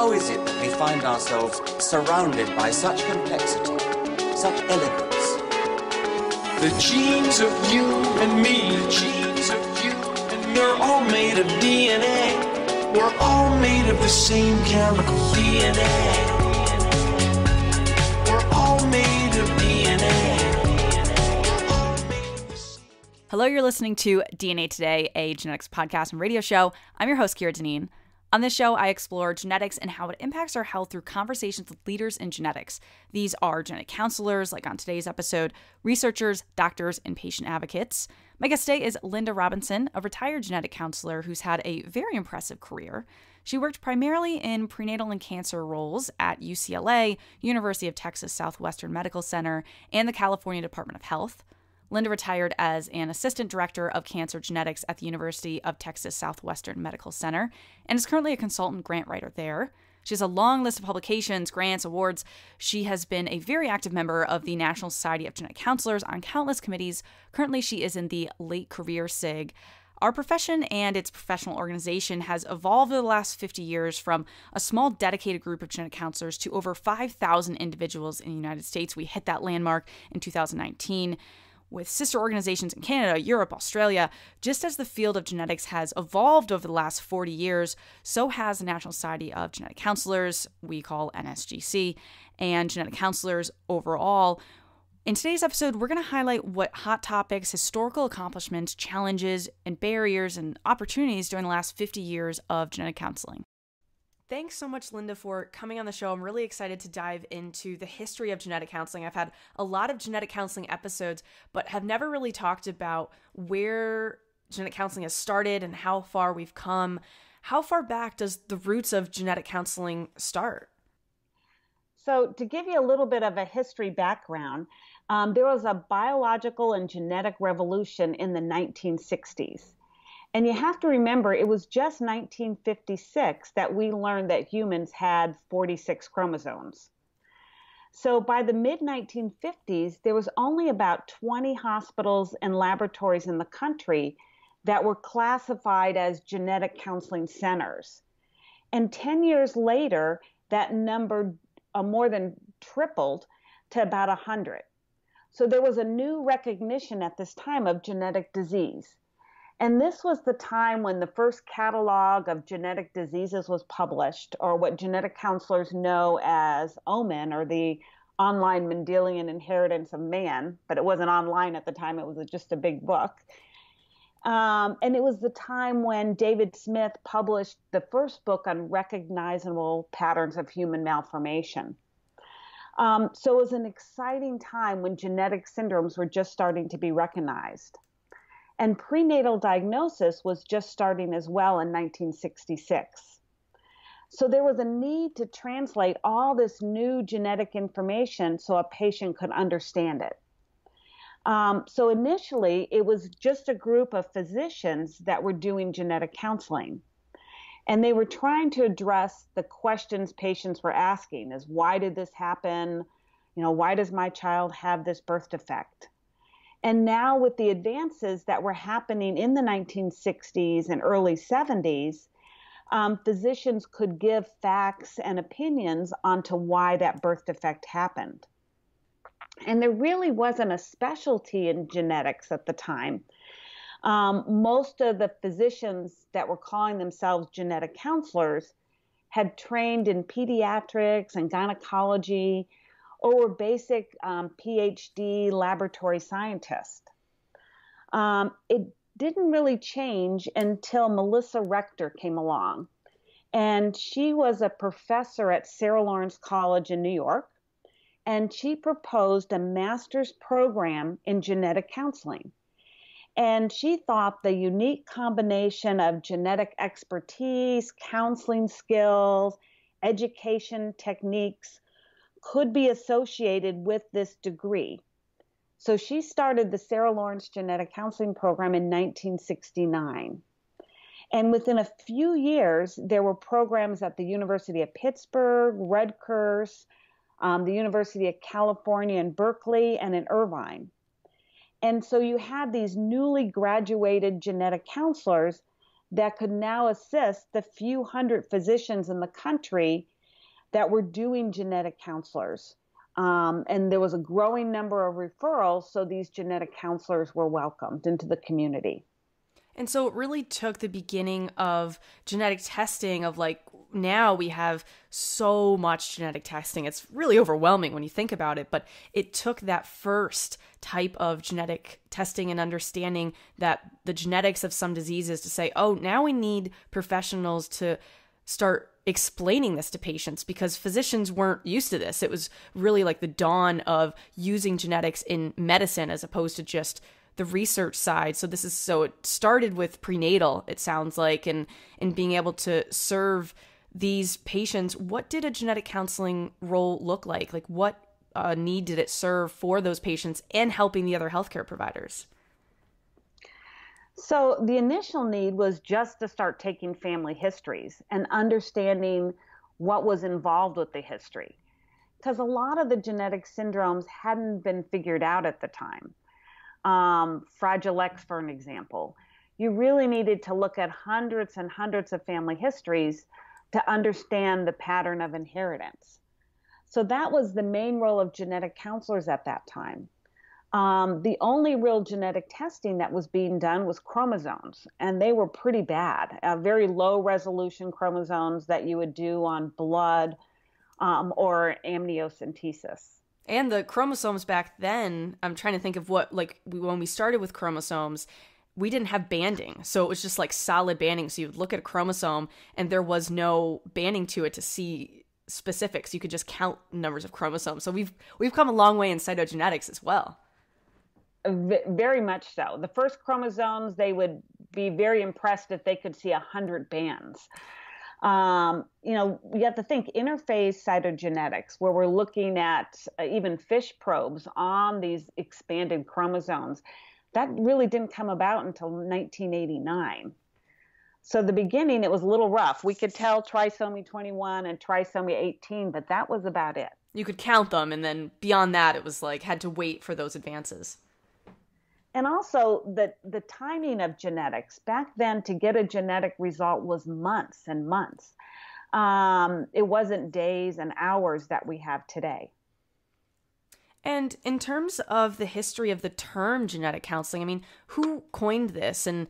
How is it that we find ourselves surrounded by such complexity, such elegance? The genes of you and me, the genes of you and me, we're all made of DNA. We're all made of the same chemical DNA. We're all made of DNA. Hello, you're listening to DNA Today, a genetics podcast and radio show. I'm your host, Kira Dineen. On this show, I explore genetics and how it impacts our health through conversations with leaders in genetics. These are genetic counselors, like on today's episode, researchers, doctors, and patient advocates. My guest today is Linda Robinson, a retired genetic counselor who's had a very impressive career. She worked primarily in prenatal and cancer roles at UCLA, University of Texas Southwestern Medical Center, and the California Department of Health. Linda retired as an assistant director of cancer genetics at the University of Texas Southwestern Medical Center and is currently a consultant grant writer there. She has a long list of publications, grants, awards. She has been a very active member of the National Society of Genetic Counselors on countless committees. Currently, she is in the Late Career SIG. Our profession and its professional organization has evolved over the last 50 years from a small dedicated group of genetic counselors to over 5,000 individuals in the United States. We hit that landmark in 2019. With sister organizations in Canada, Europe, Australia. Just as the field of genetics has evolved over the last 40 years, so has the National Society of Genetic Counselors, we call NSGC, and genetic counselors overall. In today's episode, we're going to highlight what hot topics, historical accomplishments, challenges, and barriers and opportunities during the last 50 years of genetic counseling. Thanks so much, Linda, for coming on the show. I'm really excited to dive into the history of genetic counseling. I've had a lot of genetic counseling episodes, but have never really talked about where genetic counseling has started and how far we've come. How far back does the roots of genetic counseling start? So to give you a little bit of a history background, there was a biological and genetic revolution in the 1960s. And you have to remember, it was just 1956 that we learned that humans had 46 chromosomes. So by the mid-1950s, there was only about 20 hospitals and laboratories in the country that were classified as genetic counseling centers. And 10 years later, that number more than tripled to about 100. So there was a new recognition at this time of genetic disease. And this was the time when the first catalog of genetic diseases was published, or what genetic counselors know as OMIN, or the Online Mendelian Inheritance of Man. But it wasn't online at the time, it was just a big book. And it was the time when David Smith published the first book on recognizable patterns of human malformation. So it was an exciting time when genetic syndromes were just starting to be recognized. And prenatal diagnosis was just starting as well in 1966. So there was a need to translate all this new genetic information so a patient could understand it. So initially, it was just a group of physicians that were doing genetic counseling. And they were trying to address the questions patients were asking, is why did this happen? Why does my child have this birth defect? And now with the advances that were happening in the 1960s and early 70s, physicians could give facts and opinions onto why that birth defect happened. And there really wasn't a specialty in genetics at the time. Most of the physicians that were calling themselves genetic counselors had trained in pediatrics and gynecology, or were basic PhD laboratory scientists. It didn't really change until Melissa Rector came along. And she was a professor at Sarah Lawrence College in New York. And she proposed a master's program in genetic counseling. And she thought the unique combination of genetic expertise, counseling skills, education techniques could be associated with this degree. So she started the Sarah Lawrence Genetic Counseling Program in 1969. And within a few years, there were programs at the University of Pittsburgh, Rutgers, the University of California in Berkeley, and in Irvine. And so you had these newly graduated genetic counselors that could now assist the few hundred physicians in the country that were doing genetic counselors. And there was a growing number of referrals, so these genetic counselors were welcomed into the community. And so it really took the beginning of genetic testing of like, now we have so much genetic testing. It's really overwhelming when you think about it, but it took that first type of genetic testing and understanding that the genetics of some diseases to say, oh, now we need professionals to start explaining this to patients, because physicians weren't used to this. It was really like the dawn of using genetics in medicine as opposed to just the research side. So it started with prenatal, it sounds like, and being able to serve these patients. What did a genetic counseling role look like? Like what need did it serve for those patients and helping the other healthcare providers? So the initial need was just to start taking family histories and understanding what was involved with the history, because a lot of the genetic syndromes hadn't been figured out at the time. Fragile X, for an example, you really needed to look at hundreds and hundreds of family histories to understand the pattern of inheritance. So that was the main role of genetic counselors at that time. The only real genetic testing that was being done was chromosomes, and they were pretty bad. Very low resolution chromosomes that you would do on blood or amniocentesis. And the chromosomes back then, I'm trying to think of what, like when we started with chromosomes, we didn't have banding. So it was just like solid banding. So you would look at a chromosome and there was no banding to it to see specifics. You could just count numbers of chromosomes. So we've come a long way in cytogenetics as well. Very much so. The first chromosomes, they would be very impressed if they could see 100 bands. You have to think interphase cytogenetics, where we're looking at even fish probes on these expanded chromosomes. That really didn't come about until 1989. So the beginning, it was a little rough. We could tell trisomy 21 and trisomy 18, but that was about it. You could count them, and then beyond that, it was like had to wait for those advances. And also the timing of genetics back then, to get a genetic result was months and months. It wasn't days and hours that we have today. And in terms of the history of the term genetic counseling, I mean, who coined this and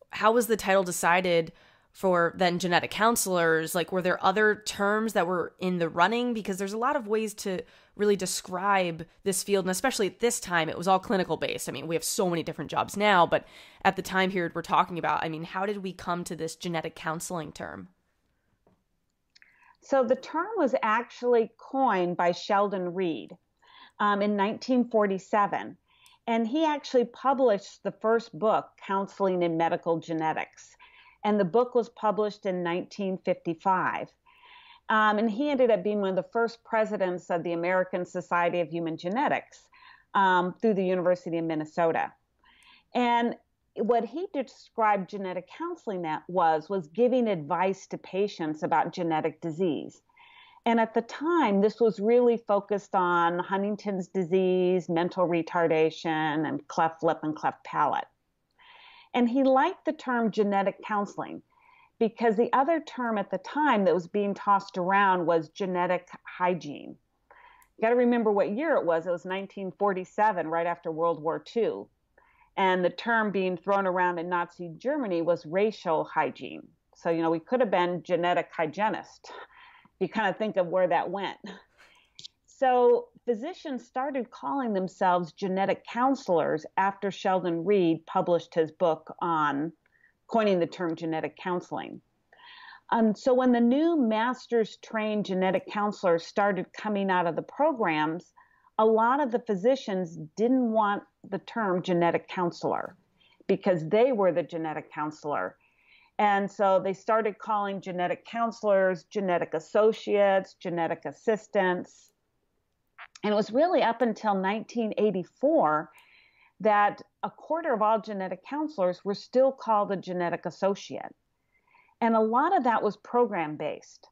how was the title decided for then genetic counselors? Like, were there other terms that were in the running? Because there's a lot of ways to really describe this field. And especially at this time, it was all clinical based. I mean, we have so many different jobs now, but at the time period we're talking about, I mean, how did we come to this genetic counseling term? So the term was actually coined by Sheldon Reed in 1947. And he actually published the first book, Counseling in Medical Genetics. And the book was published in 1955. And he ended up being one of the first presidents of the American Society of Human Genetics through the University of Minnesota. And what he described genetic counseling was giving advice to patients about genetic disease. And at the time, this was really focused on Huntington's disease, mental retardation, and cleft lip and cleft palate. And he liked the term genetic counseling because the other term at the time that was being tossed around was genetic hygiene. You got to remember what year it was. It was 1947, right after World War II. And the term being thrown around in Nazi Germany was racial hygiene. So, we could have been genetic hygienist. You kind of think of where that went. So physicians started calling themselves genetic counselors after Sheldon Reed published his book on coining the term genetic counseling. So when the new master's trained genetic counselors started coming out of the programs, a lot of the physicians didn't want the term genetic counselor because they were the genetic counselor. And so they started calling genetic counselors, genetic associates, genetic assistants. And it was really up until 1984 that a quarter of all genetic counselors were still called a genetic associate. And a lot of that was program-based.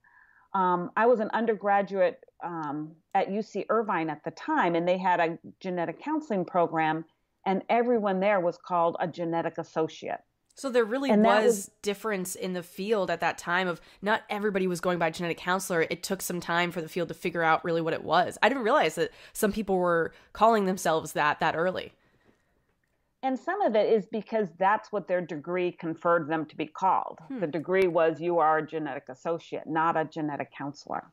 I was an undergraduate at UC Irvine at the time, and they had a genetic counseling program, and everyone there was called a genetic associate. So there really was difference in the field at that time of not everybody was going by genetic counselor. It took some time for the field to figure out really what it was. I didn't realize that some people were calling themselves that early. And some of it is because that's what their degree conferred them to be called. The degree was you are a genetic associate, not a genetic counselor.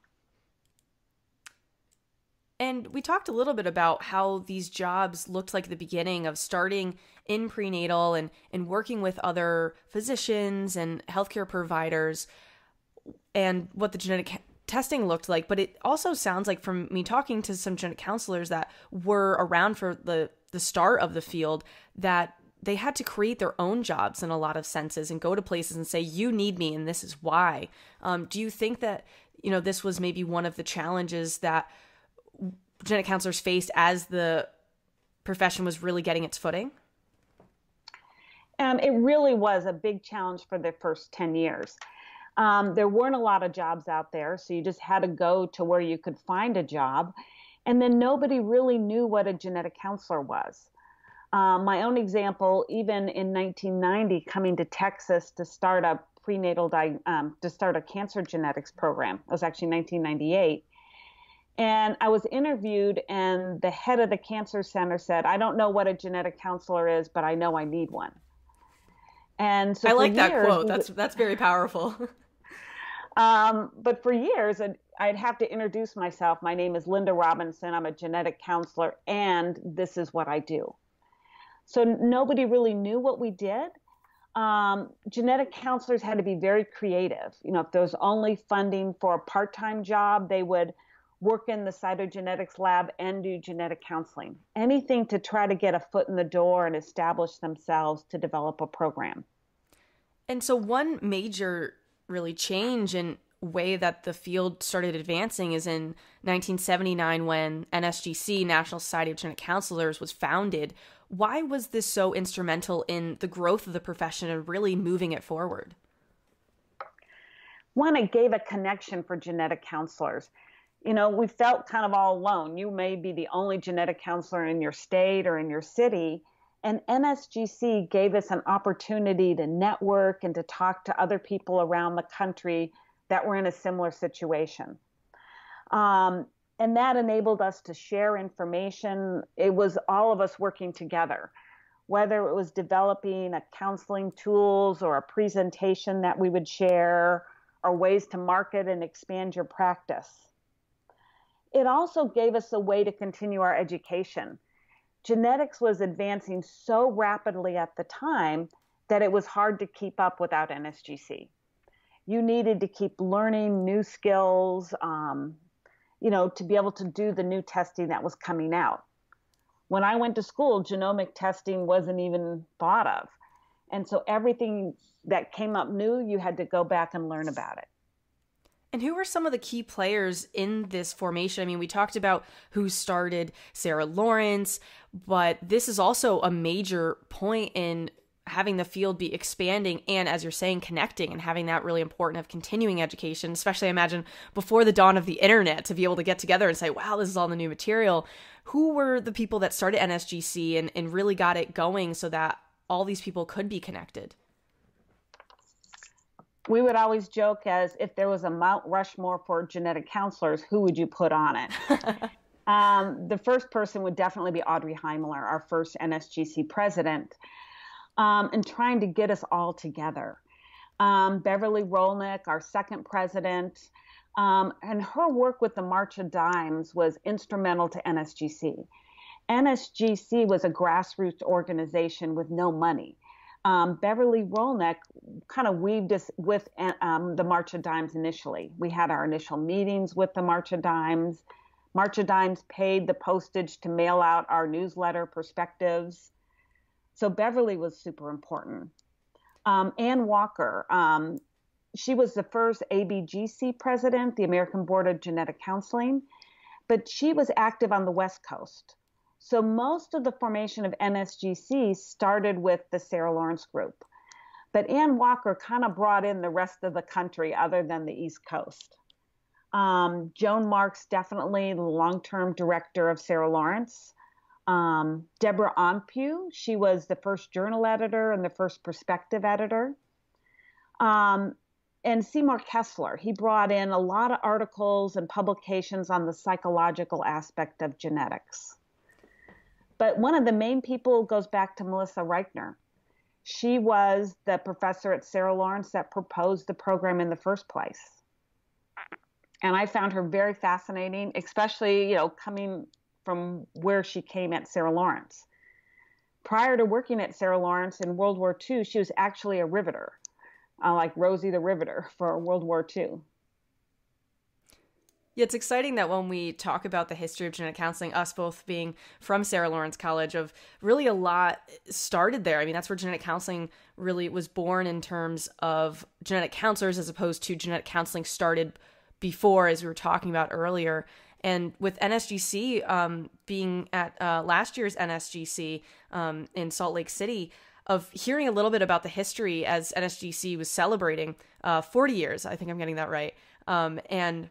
And we talked a little bit about how these jobs looked like the beginning of starting in prenatal and working with other physicians and healthcare providers and what the genetic testing looked like. But it also sounds like, from me talking to some genetic counselors that were around for the start of the field, that they had to create their own jobs in a lot of senses and go to places and say, you need me and this is why. Do you think that, this was maybe one of the challenges that genetic counselors faced as the profession was really getting its footing? It really was a big challenge for the first 10 years. There weren't a lot of jobs out there, so you just had to go to where you could find a job. And then nobody really knew what a genetic counselor was. My own example, even in 1990, coming to Texas to start a to start a cancer genetics program. It was actually 1998. And I was interviewed, and the head of the cancer center said, I don't know what a genetic counselor is, but I know I need one. And so I like that quote. That's very powerful. But for years, I'd have to introduce myself. My name is Linda Robinson. I'm a genetic counselor, and this is what I do. So nobody really knew what we did. Genetic counselors had to be very creative. If there was only funding for a part-time job, they would work in the cytogenetics lab and do genetic counseling. Anything to try to get a foot in the door and establish themselves to develop a program. And so one major really change in way that the field started advancing is in 1979 when NSGC, National Society of Genetic Counselors, was founded. Why was this so instrumental in the growth of the profession and really moving it forward? One, it gave a connection for genetic counselors. We felt kind of all alone. You may be the only genetic counselor in your state or in your city. And NSGC gave us an opportunity to network and to talk to other people around the country that were in a similar situation. And that enabled us to share information. It was all of us working together, whether it was developing a counseling tools or a presentation that we would share or ways to market and expand your practice. It also gave us a way to continue our education. Genetics was advancing so rapidly at the time that it was hard to keep up without NSGC. You needed to keep learning new skills, to be able to do the new testing that was coming out. When I went to school, genomic testing wasn't even thought of. And so everything that came up new, you had to go back and learn about it. And who were some of the key players in this formation? I mean, we talked about who started Sarah Lawrence, but this is also a major point in having the field be expanding and, as you're saying, connecting and having that really important of continuing education, especially I imagine before the dawn of the internet, to be able to get together and say, wow, this is all the new material. Who were the people that started NSGC and really got it going so that all these people could be connected? We would always joke as if there was a Mount Rushmore for genetic counselors, who would you put on it? The first person would definitely be Audrey Heimler, our first NSGC president, and trying to get us all together. Beverly Rolnick, our second president, and her work with the March of Dimes was instrumental to NSGC. NSGC was a grassroots organization with no money. Beverly Rolnick kind of weaved us with the March of Dimes initially. We had our initial meetings with the March of Dimes. March of Dimes paid the postage to mail out our newsletter perspectives. So Beverly was super important. Ann Walker, she was the first ABGC president, the American Board of Genetic Counseling, but she was active on the West Coast. So most of the formation of NSGC started with the Sarah Lawrence group. But Ann Walker kind of brought in the rest of the country other than the East Coast. Joan Marks, definitely the long-term director of Sarah Lawrence. Deborah Onpue, she was the first journal editor and the first perspective editor. And Seymour Kessler, he brought in a lot of articles and publications on the psychological aspect of genetics. But one of the main people goes back to Melissa Reichner. She was the professor at Sarah Lawrence that proposed the program in the first place. And I found her very fascinating, especially, coming from where she came at Sarah Lawrence. Prior to working at Sarah Lawrence in World War II, she was actually a riveter, like Rosie the Riveter for World War II. Yeah, it's exciting that when we talk about the history of genetic counseling, us both being from Sarah Lawrence College, of really a lot started there. I mean, that's where genetic counseling really was born in terms of genetic counselors, as opposed to genetic counseling started before, as we were talking about earlier. And with NSGC being at last year's NSGC in Salt Lake City, of hearing a little bit about the history as NSGC was celebrating 40 years, I think I'm getting that right, and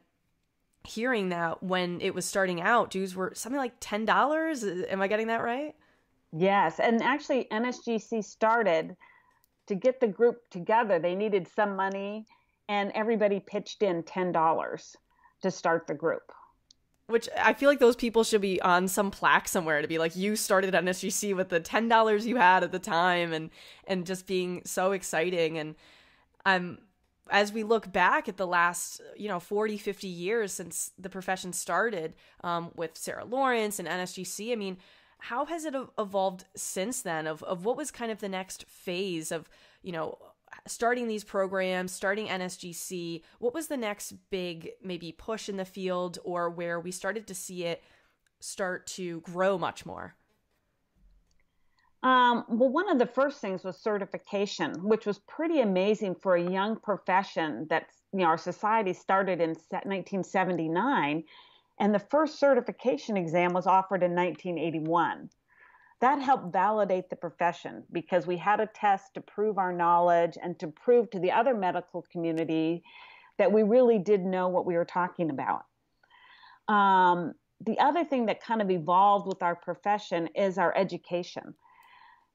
hearing that when it was starting out, dues were something like $10. Am I getting that right? Yes. And actually, NSGC started to get the group together. They needed some money, and everybody pitched in $10 to start the group. Which I feel like those people should be on some plaque somewhere to be like, you started NSGC with the $10 you had at the time, and just being so exciting. And as we look back at the last, 40, 50 years since the profession started with Sarah Lawrence and NSGC, I mean, how has it evolved since then of what was kind of the next phase of, starting these programs, starting NSGC? What was the next big maybe push in the field, or where we started to see it start to grow much more? Well, one of the first things was certification, which was pretty amazing for a young profession that, our society started in 1979, and the first certification exam was offered in 1981. That helped validate the profession because we had a test to prove our knowledge and to prove to the other medical community that we really did know what we were talking about. The other thing that kind of evolved with our profession is our education.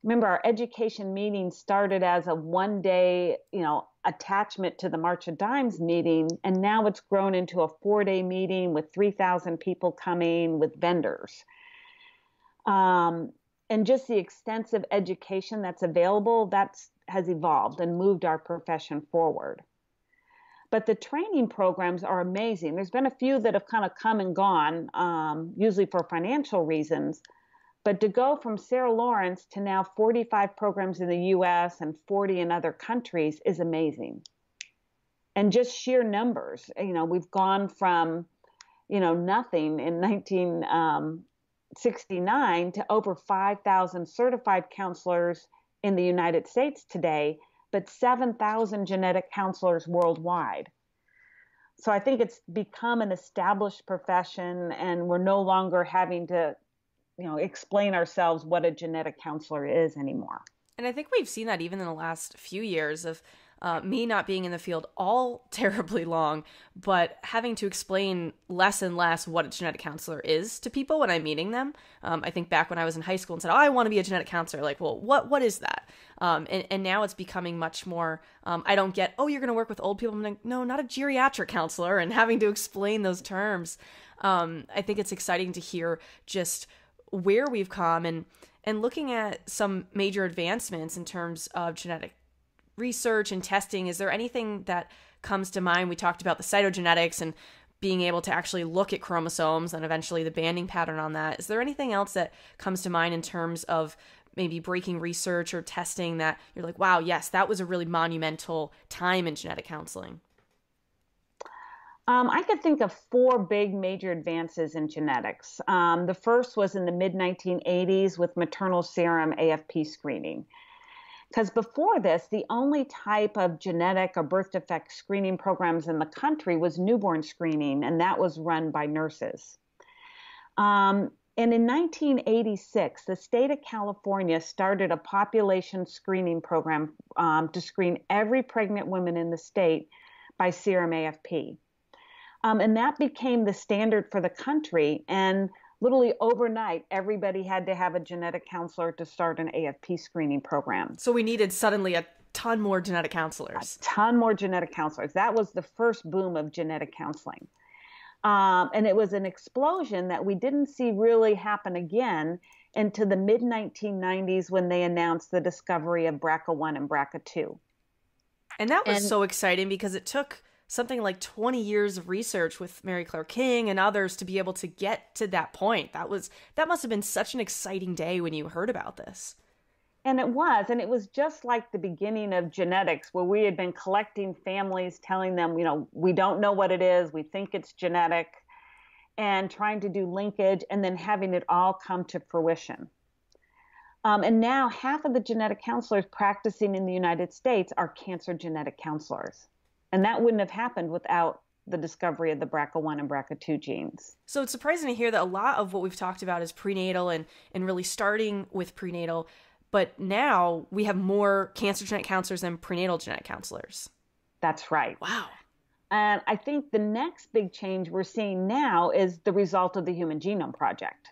Remember, our education meeting started as a one-day, attachment to the March of Dimes meeting, and now it's grown into a 4-day meeting with 3,000 people coming with vendors. And just the extensive education that's available, has evolved and moved our profession forward. But the training programs are amazing. There's been a few that have kind of come and gone, usually for financial reasons. But to go from Sarah Lawrence to now 45 programs in the U.S. and 40 in other countries is amazing. And just sheer numbers, we've gone from, nothing in 1969 to over 5,000 certified counselors in the United States today, but 7,000 genetic counselors worldwide. So I think it's become an established profession, and we're no longer having to explain ourselves what a genetic counselor is anymore. And I think we've seen that even in the last few years of me not being in the field all terribly long, but having to explain less and less what a genetic counselor is to people when I'm meeting them. I think back when I was in high school and said, I want to be a genetic counselor. Like, well, what is that? And now it's becoming much more, I don't get, you're going to work with old people. I'm like, no, not a geriatric counselor, and having to explain those terms. I think it's exciting to hear just where we've come and looking at some major advancements in terms of genetic research and testing. Is there anything that comes to mind? We talked about the cytogenetics and being able to actually look at chromosomes and eventually the banding pattern on that. Is there anything else that comes to mind in terms of maybe breaking research or testing that you're like, wow, yes, that was a really monumental time in genetic counseling? I could think of 4 big major advances in genetics. The first was in the mid-1980s with maternal serum AFP screening. Because before this, the only type of genetic or birth defect screening programs in the country was newborn screening, and that was run by nurses. And in 1986, the state of California started a population screening program to screen every pregnant woman in the state by serum AFP. And that became the standard for the country. And literally overnight, everybody had to have a genetic counselor to start an AFP screening program. So we needed suddenly a ton more genetic counselors. A ton more genetic counselors. That was the first boom of genetic counseling. And it was an explosion that we didn't see really happen again into the mid-1990s when they announced the discovery of BRCA1 and BRCA2. And that was so exciting because it took something like 20 years of research with Mary Claire King and others to be able to get to that point. That must have been such an exciting day when you heard about this. And it was just like the beginning of genetics, where we had been collecting families, telling them, we don't know what it is, we think it's genetic, and trying to do linkage, and then having it all come to fruition. And now half of the genetic counselors practicing in the United States are cancer genetic counselors. And that wouldn't have happened without the discovery of the BRCA1 and BRCA2 genes. So it's surprising to hear that a lot of what we've talked about is prenatal and really starting with prenatal. But now we have more cancer genetic counselors than prenatal genetic counselors. That's right. Wow. And I think the next big change we're seeing now is the result of the Human Genome Project.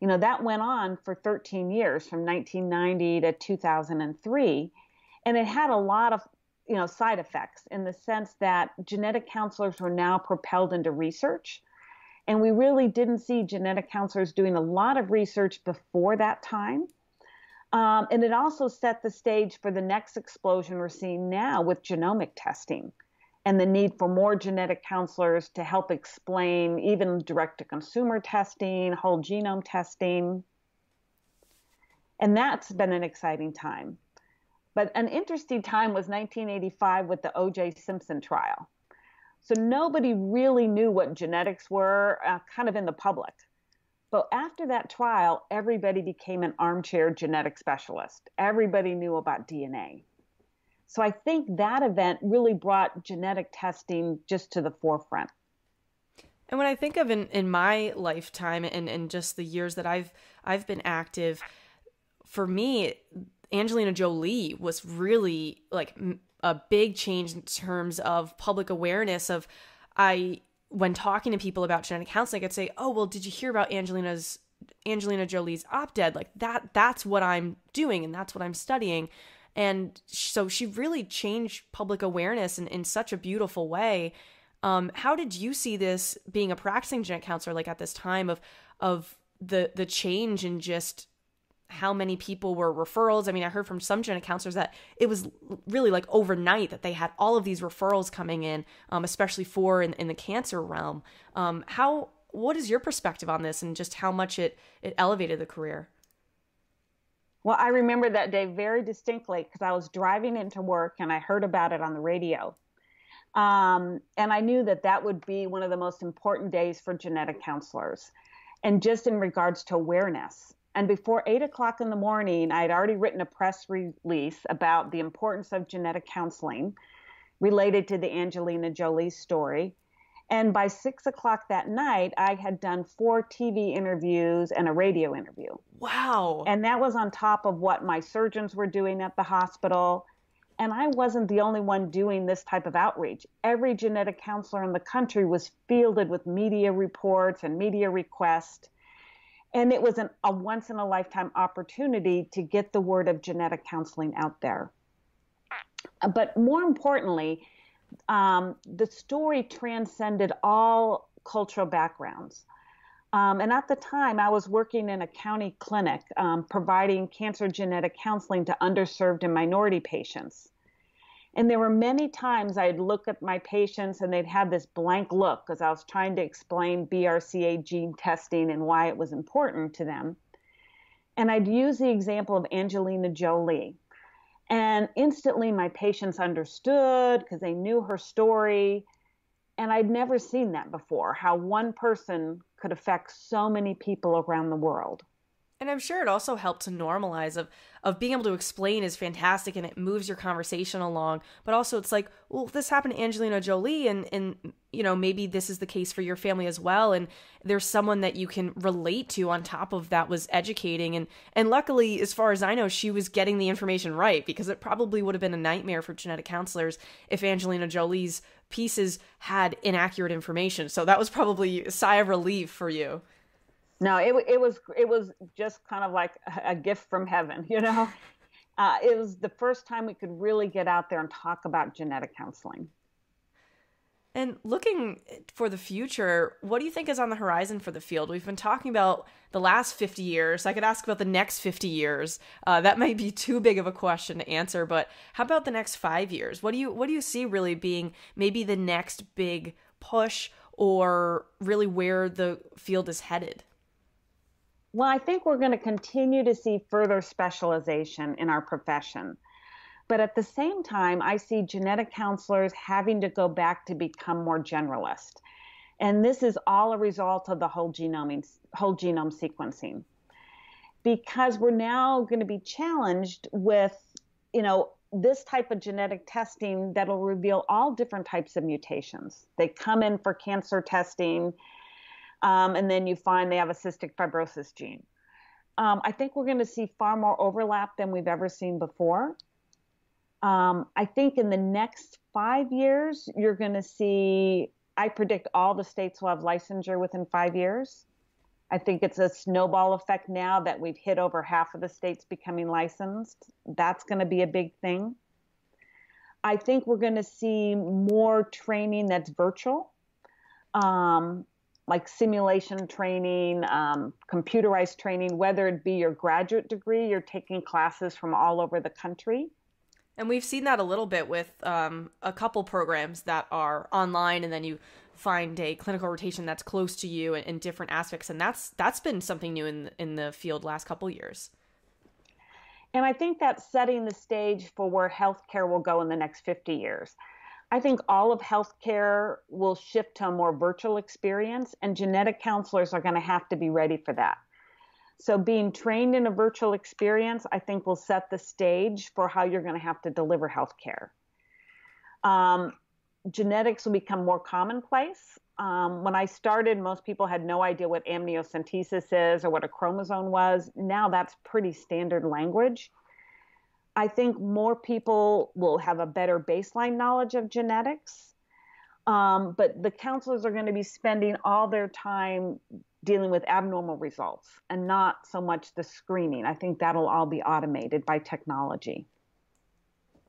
That went on for 13 years, from 1990 to 2003. And it had a lot of side effects, in the sense that genetic counselors were now propelled into research. And we really didn't see genetic counselors doing a lot of research before that time. And it also set the stage for the next explosion we're seeing now with genomic testing and the need for more genetic counselors to help explain even direct-to-consumer testing, whole genome testing. And that's been an exciting time. But an interesting time was 1985 with the O.J. Simpson trial. So nobody really knew what genetics were, kind of in the public. But after that trial, everybody became an armchair genetic specialist. Everybody knew about DNA. So I think that event really brought genetic testing just to the forefront. And when I think of in my lifetime and just the years that I've been active, for me, Angelina Jolie was really like a big change in terms of public awareness of, when talking to people about genetic counseling, I'd say, oh, well, did you hear about Angelina Jolie's op-ed? Like that's what I'm doing and that's what I'm studying. And so she really changed public awareness in such a beautiful way. How did you see this being a practicing genetic counselor, like at this time of the change in just how many people were referrals? I mean, I heard from some genetic counselors that it was really like overnight that they had all of these referrals coming in, especially in the cancer realm. What is your perspective on this and just how much it elevated the career? Well, I remember that day very distinctly because I was driving into work and I heard about it on the radio. And I knew that would be one of the most important days for genetic counselors, and just in regards to awareness. And before 8 o'clock in the morning, I had already written a press release about the importance of genetic counseling related to the Angelina Jolie story. And by 6 o'clock that night, I had done 4 TV interviews and a radio interview. Wow. And that was on top of what my surgeons were doing at the hospital. And I wasn't the only one doing this type of outreach. Every genetic counselor in the country was fielded with media reports and media requests. And it was a once-in-a-lifetime opportunity to get the word of genetic counseling out there. But more importantly, the story transcended all cultural backgrounds. And at the time, I was working in a county clinic providing cancer genetic counseling to underserved and minority patients. And there were many times I'd look at my patients and they'd have this blank look because I was trying to explain BRCA gene testing and why it was important to them. And I'd use the example of Angelina Jolie. And instantly my patients understood because they knew her story. And I'd never seen that before, how one person could affect so many people around the world. And I'm sure it also helped to normalize of being able to explain is fantastic and it moves your conversation along. But also it's like, well, this happened to Angelina Jolie and maybe this is the case for your family as well. And there's someone that you can relate to on top of that was educating. And luckily, as far as I know, she was getting the information right, because it probably would have been a nightmare for genetic counselors if Angelina Jolie's pieces had inaccurate information. So that was probably a sigh of relief for you. No, it was just kind of like a gift from heaven, you know. It was the first time we could really get out there and talk about genetic counseling. And looking for the future, what do you think is on the horizon for the field? We've been talking about the last 50 years. I could ask about the next 50 years. That might be too big of a question to answer, but how about the next 5 years? What do you see really being maybe the next big push, or really where the field is headed? Well, I think we're going to continue to see further specialization in our profession. But at the same time, I see genetic counselors having to go back to become more generalist. And this is all a result of the whole genome sequencing. Because we're now going to be challenged with, this type of genetic testing that'll reveal all different types of mutations. They come in for cancer testing, and then you find they have a cystic fibrosis gene. I think we're going to see far more overlap than we've ever seen before. I think in the next 5 years, you're going to see, I predict all the states will have licensure within 5 years. I think it's a snowball effect now that we've hit over half of the states becoming licensed. That's going to be a big thing. I think we're going to see more training that's virtual, like simulation training, computerized training, whether it be your graduate degree, you're taking classes from all over the country. And we've seen that a little bit with a couple programs that are online, and then you find a clinical rotation that's close to you in different aspects. And that's been something new in the field last couple years. And I think that's setting the stage for where healthcare will go in the next 50 years. I think all of healthcare will shift to a more virtual experience, and genetic counselors are going to have to be ready for that. So being trained in a virtual experience, I think, will set the stage for how you're going to have to deliver healthcare. Genetics will become more commonplace. When I started, most people had no idea what amniocentesis is or what a chromosome was. Now that's pretty standard language. I think more people will have a better baseline knowledge of genetics. But the counselors are going to be spending all their time dealing with abnormal results and not so much the screening. I think that'll all be automated by technology.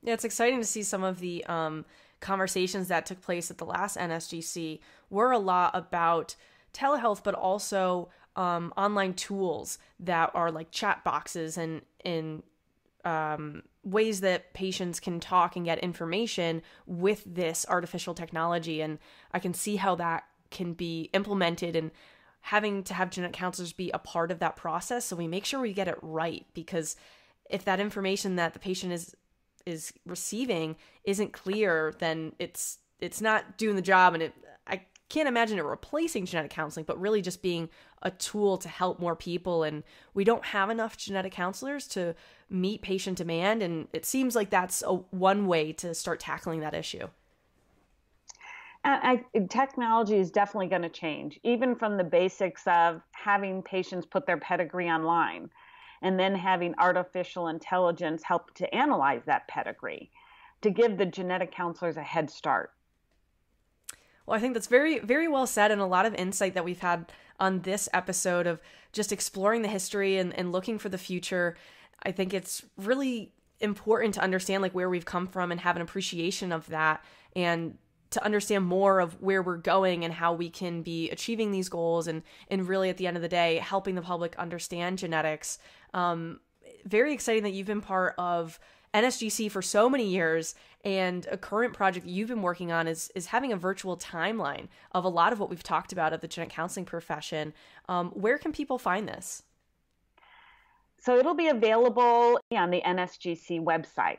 Yeah, it's exciting to see some of the conversations that took place at the last NSGC were a lot about telehealth, but also online tools that are like chat boxes and ways that patients can talk and get information with this artificial technology. And I can see how that can be implemented, and having to have genetic counselors be a part of that process so we make sure we get it right. Because if that information that the patient is receiving isn't clear, then it's not doing the job. And I can't imagine it replacing genetic counseling, but really just being a tool to help more people. And we don't have enough genetic counselors to meet patient demand. And it seems like that's one way to start tackling that issue. Technology is definitely going to change, even from the basics of having patients put their pedigree online and then having artificial intelligence help to analyze that pedigree to give the genetic counselors a head start. Well, I think that's very, very well said, and a lot of insight that we've had on this episode of just exploring the history and looking for the future. I think it's really important to understand like where we've come from and have an appreciation of that, and to understand more of where we're going and how we can be achieving these goals, and really at the end of the day, helping the public understand genetics. Very exciting that you've been part of NSGC for so many years, and a current project that you've been working on is having a virtual timeline of a lot of what we've talked about of the genetic counseling profession. Where can people find this? So it'll be available on the NSGC website.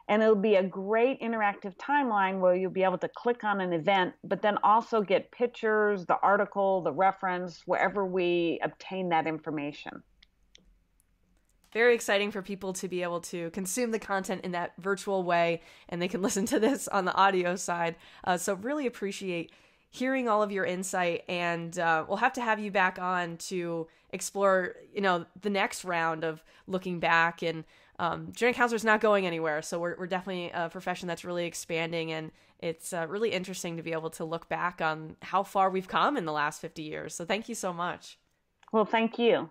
And it'll be a great interactive timeline where you'll be able to click on an event, but then also get pictures, the article, the reference, wherever we obtain that information. Very exciting for people to be able to consume the content in that virtual way, and they can listen to this on the audio side. So really appreciate hearing all of your insight, and we'll have to have you back on to explore, the next round of looking back. And genetic counselor is not going anywhere, so we're definitely a profession that's really expanding, and it's really interesting to be able to look back on how far we've come in the last 50 years. So thank you so much. Well, thank you.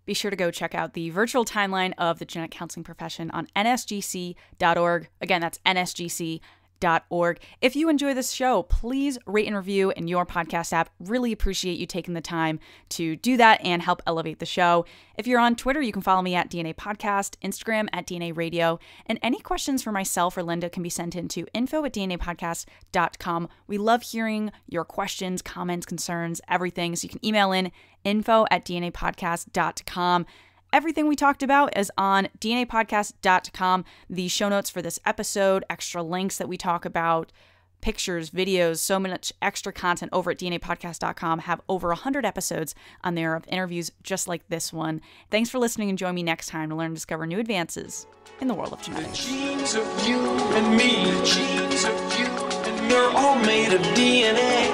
Be sure to go check out the virtual timeline of the genetic counseling profession on nsgc.org. Again, that's nsgc.org. If you enjoy this show, please rate and review in your podcast app. Really appreciate you taking the time to do that and help elevate the show. If you're on Twitter, you can follow me at DNA Podcast, Instagram at DNA Radio, and any questions for myself or Linda can be sent in to info@dnapodcast.com. We love hearing your questions, comments, concerns, everything. So you can email in info@dnapodcast.com. Everything we talked about is on dnapodcast.com. The show notes for this episode, extra links that we talk about, pictures, videos, so much extra content over at dnapodcast.com. Have over 100 episodes on there of interviews just like this one. Thanks for listening, and join me next time to learn and discover new advances in the world of genetics. The genes of you and me, the genes of you and we're all made of DNA.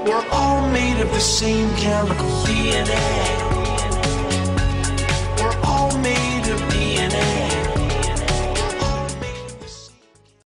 We're all made of the same chemical DNA.